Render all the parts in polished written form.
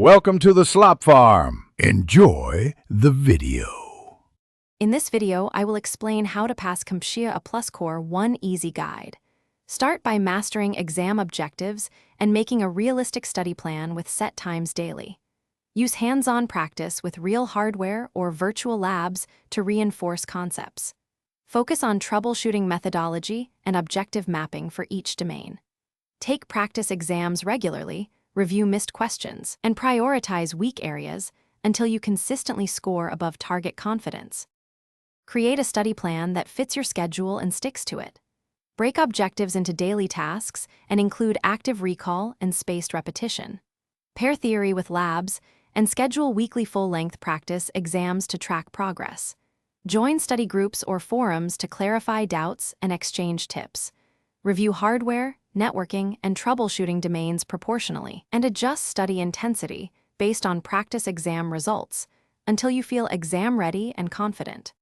Welcome to the Slop Farm. Enjoy the video. In this video, I will explain how to pass CompTIA A Core one easy guide. Start by mastering exam objectives and making a realistic study plan with set times daily. Use hands-on practice with real hardware or virtual labs to reinforce concepts. Focus on troubleshooting methodology and objective mapping for each domain. Take practice exams regularly, review missed questions, and prioritize weak areas until you consistently score above target confidence. Create a study plan that fits your schedule and sticks to it. Break objectives into daily tasks and include active recall and spaced repetition. Pair theory with labs and schedule weekly full-length practice exams to track progress. Join study groups or forums to clarify doubts and exchange tips. Review hardware, networking, and troubleshooting domains proportionally, and adjust study intensity based on practice exam results until you feel exam-ready and confident.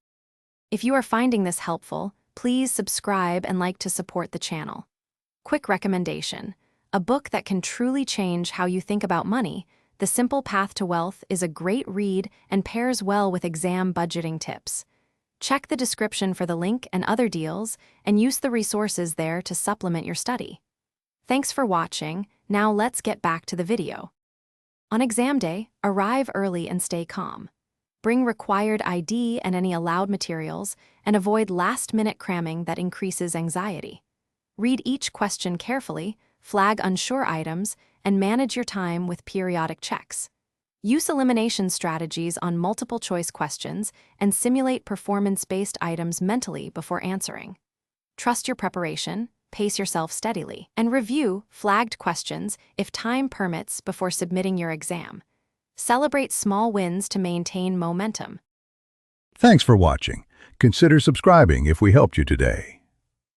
If you are finding this helpful, please subscribe and like to support the channel. Quick recommendation: a book that can truly change how you think about money, The Simple Path to Wealth, is a great read and pairs well with exam budgeting tips. Check the description for the link and other deals, and use the resources there to supplement your study. Thanks for watching. Now let's get back to the video. On exam day, arrive early and stay calm. Bring required ID and any allowed materials, and avoid last-minute cramming that increases anxiety. Read each question carefully, flag unsure items, and manage your time with periodic checks. Use elimination strategies on multiple-choice questions and simulate performance-based items mentally before answering. Trust your preparation, pace yourself steadily, and review flagged questions if time permits before submitting your exam. Celebrate small wins to maintain momentum. Thanks for watching. Consider subscribing if we helped you today.